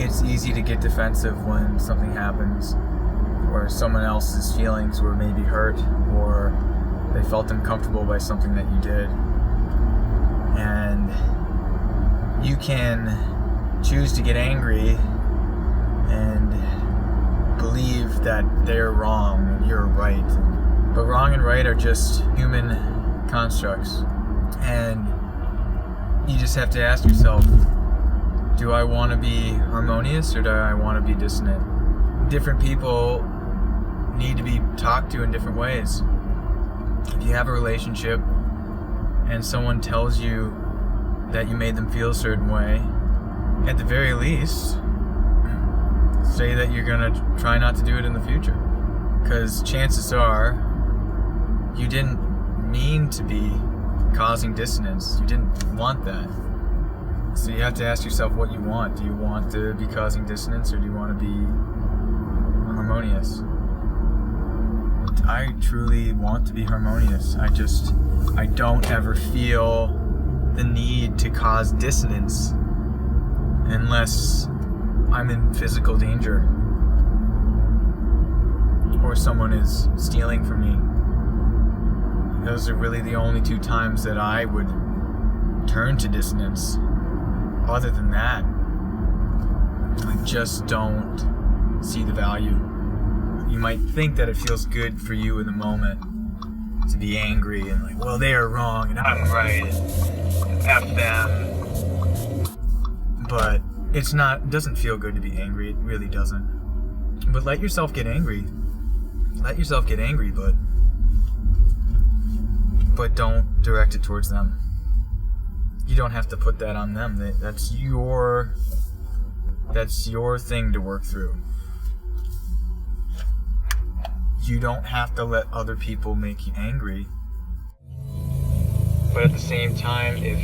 It's easy to get defensive when something happens or someone else's feelings were maybe hurt or they felt uncomfortable by something that you did. And you can choose to get angry and believe that they're wrong and you're right. But wrong and right are just human constructs. And you just have to ask yourself, do I want to be harmonious or do I want to be dissonant? Different people need to be talked to in different ways. If you have a relationship and someone tells you that you made them feel a certain way, at the very least, say that you're going to try not to do it in the future. Because chances are, you didn't mean to be causing dissonance. You didn't want that. So you have to ask yourself what you want. Do you want to be causing dissonance or do you want to be harmonious? I truly want to be harmonious. I don't ever feel the need to cause dissonance unless I'm in physical danger or someone is stealing from me. Those are really the only two times that I would turn to dissonance. Other than that, I just don't see the value. You might think that it feels good for you in the moment to be angry and like, well, they are wrong and I'm right and F them. But it doesn't feel good to be angry. It really doesn't. But let yourself get angry. Let yourself get angry, but don't direct it towards them. You don't have to put that on them. That's your thing to work through. You don't have to let other people make you angry. But at the same time, if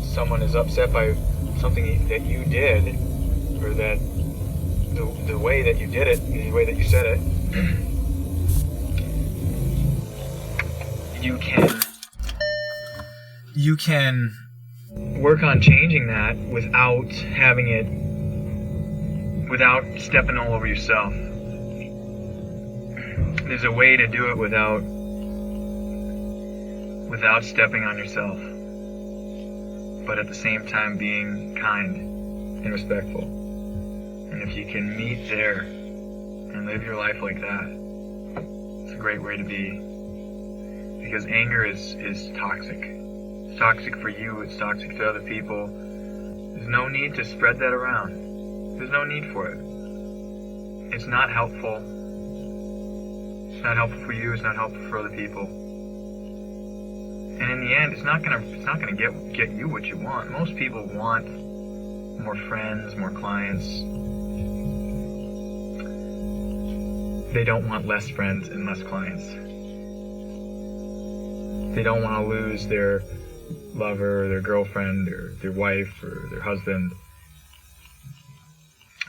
someone is upset by something that you did, or that the way that you did it, the way that you said it, you can work on changing that without stepping all over yourself. There's a way to do it without stepping on yourself, but at the same time being kind and respectful. And if you can meet there and live your life like that, it's a great way to be. Because anger is toxic. It's toxic for you, it's toxic to other people. There's no need to spread that around. There's no need for it. It's not helpful. It's not helpful for you, it's not helpful for other people. And in the end, it's not gonna get you what you want. Most people want more friends, more clients. They don't want less friends and less clients. They don't want to lose their lover or their girlfriend or their wife or their husband.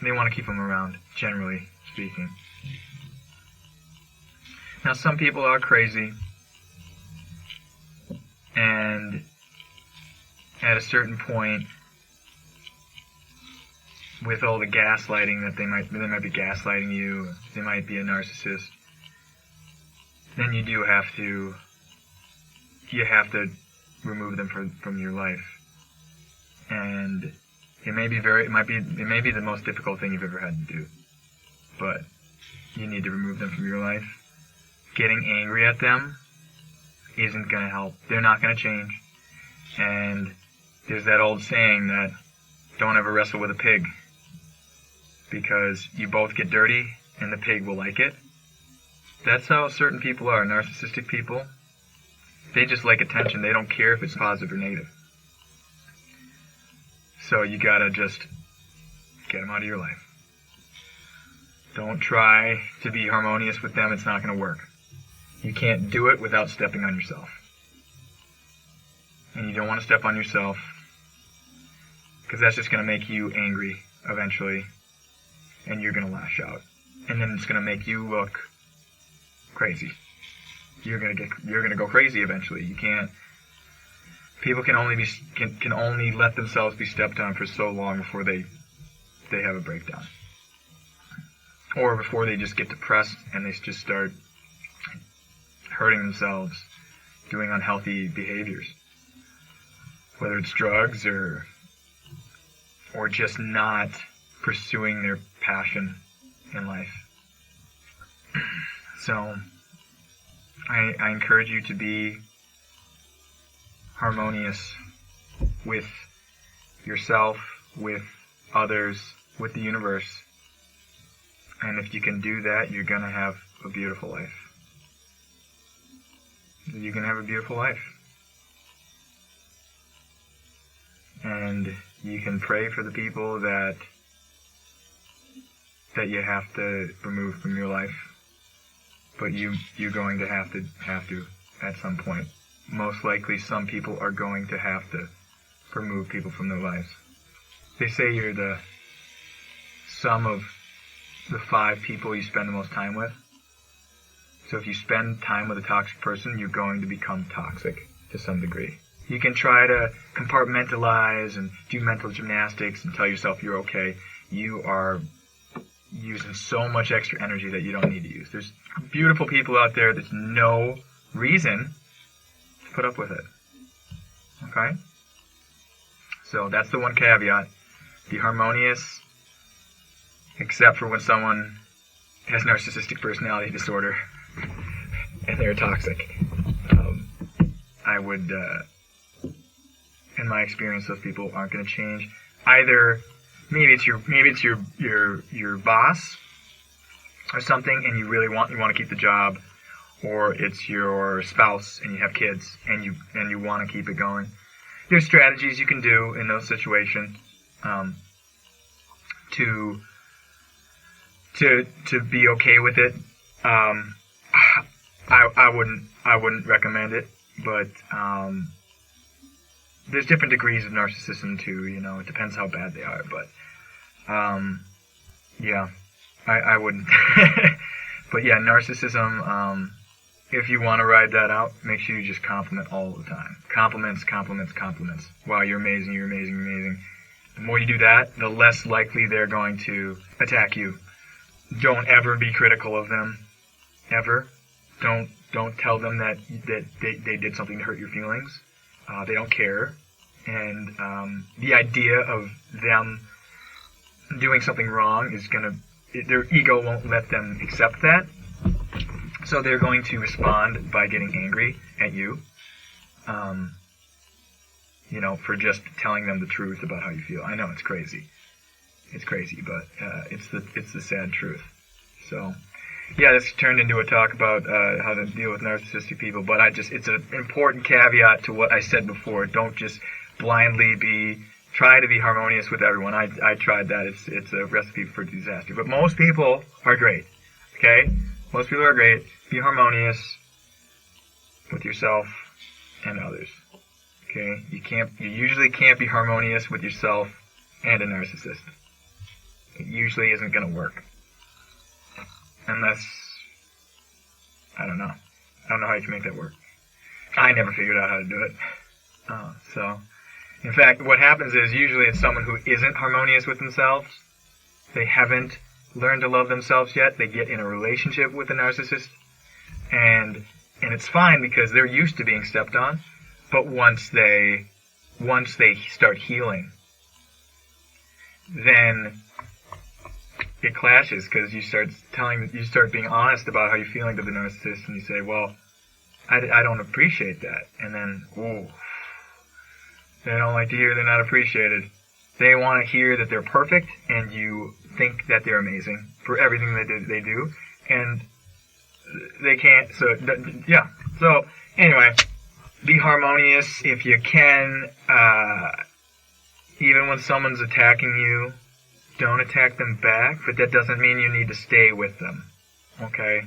They want to keep them around, generally speaking. Now, some people are crazy, and at a certain point, with all the gaslighting that they might be gaslighting you, they might be a narcissist, then you have to remove them from your life. And it may be the most difficult thing you've ever had to do. But you need to remove them from your life. Getting angry at them isn't going to help. They're not going to change. And there's that old saying that don't ever wrestle with a pig, because you both get dirty and the pig will like it. That's how certain people are, narcissistic people. They just like attention. They don't care if it's positive or negative. So you gotta just get them out of your life. Don't try to be harmonious with them. It's not gonna work. You can't do it without stepping on yourself. And you don't want to step on yourself, because that's just gonna make you angry eventually. And you're gonna lash out. And then it's gonna make you look crazy. You're gonna go crazy eventually. You can't. People can only let themselves be stepped on for so long before they they have a breakdown. Or before they just get depressed and they just start hurting themselves, doing unhealthy behaviors. Whether it's drugs or just not pursuing their passion in life. So, I encourage you to be harmonious with yourself, with others, with the universe. And if you can do that, you're going to have a beautiful life. You can have a beautiful life. And you can pray for the people that you have to remove from your life. But you're going to have to at some point. Most likely some people are going to have to remove people from their lives. They say you're the sum of the 5 people you spend the most time with. So if you spend time with a toxic person, you're going to become toxic to some degree. You can try to compartmentalize and do mental gymnastics and tell yourself you're okay. You are using so much extra energy that you don't need to use. There's beautiful people out there. There's no reason to put up with it. Okay? So that's the one caveat. Be harmonious, except for when someone has narcissistic personality disorder and they're toxic. I would, in my experience, those people aren't going to change. Either maybe it's your boss or something, and you want to keep the job, or it's your spouse and you have kids and you want to keep it going. There's strategies you can do in those situations to be okay with it. I wouldn't recommend it, but there's different degrees of narcissism too. It depends how bad they are, but yeah, I wouldn't. But yeah, narcissism. If you want to ride that out, make sure you just compliment all the time. Compliments, compliments, compliments. Wow, you're amazing, you're amazing, you're amazing. The more you do that, the less likely they're going to attack you. Don't ever be critical of them. Ever. Don't tell them that they did something to hurt your feelings. They don't care. And the idea of them doing something wrong is their ego won't let them accept that. So they're going to respond by getting angry at you, for just telling them the truth about how you feel. I know it's crazy. It's crazy, but it's the sad truth. So, yeah, this turned into a talk about how to deal with narcissistic people, but it's an important caveat to what I said before. Don't just blindly try to be harmonious with everyone. I tried that. It's a recipe for disaster. But most people are great. Okay? Most people are great. Be harmonious with yourself and others. Okay? You usually can't be harmonious with yourself and a narcissist. It usually isn't going to work. Unless, I don't know. I don't know how you can make that work. I never figured out how to do it. In fact, what happens is usually it's someone who isn't harmonious with themselves. They haven't learned to love themselves yet. They get in a relationship with a narcissist, and it's fine because they're used to being stepped on. But once they start healing, then it clashes because you start being honest about how you're feeling to the narcissist, and you say, well, I don't appreciate that. And then, ooh, they don't like to hear they're not appreciated. They want to hear that they're perfect, and you think that they're amazing for everything they do, and they can't. So, yeah. So, anyway, be harmonious if you can. Even when someone's attacking you, don't attack them back, but that doesn't mean you need to stay with them. Okay?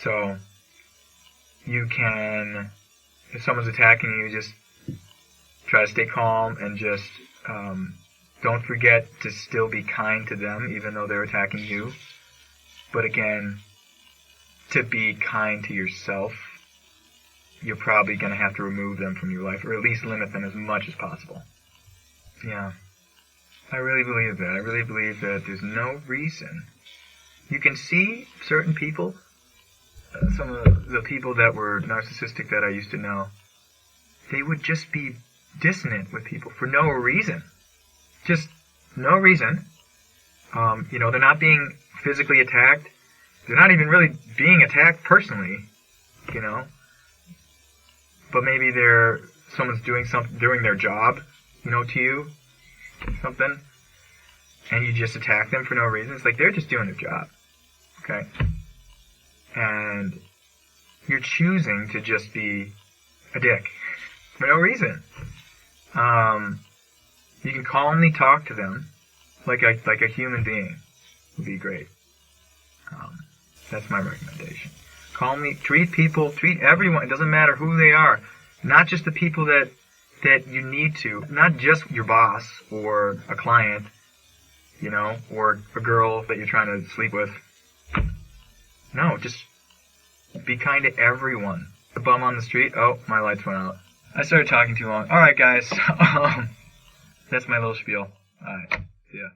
So, you can, if someone's attacking you, just try to stay calm and just don't forget to still be kind to them, even though they're attacking you. But again, to be kind to yourself, you're probably going to have to remove them from your life, or at least limit them as much as possible. Yeah. I really believe that. I really believe that there's no reason. You can see certain people, some of the people that were narcissistic that I used to know, they would just be dissonant with people for no reason. Just no reason. They're not being physically attacked. They're not even really being attacked personally, But maybe someone's doing their job, to you, something, and you just attack them for no reason. It's like they're just doing their job, okay? And you're choosing to just be a dick for no reason. You can calmly talk to them like a human being would be great. That's my recommendation. Calmly treat everyone. It doesn't matter who they are. Not just the people that you need to. Not just your boss or a client, or a girl that you're trying to sleep with. No, just be kind to everyone. The bum on the street. Oh, my lights went out. I started talking too long. Alright, guys. That's my little spiel. Alright. See ya.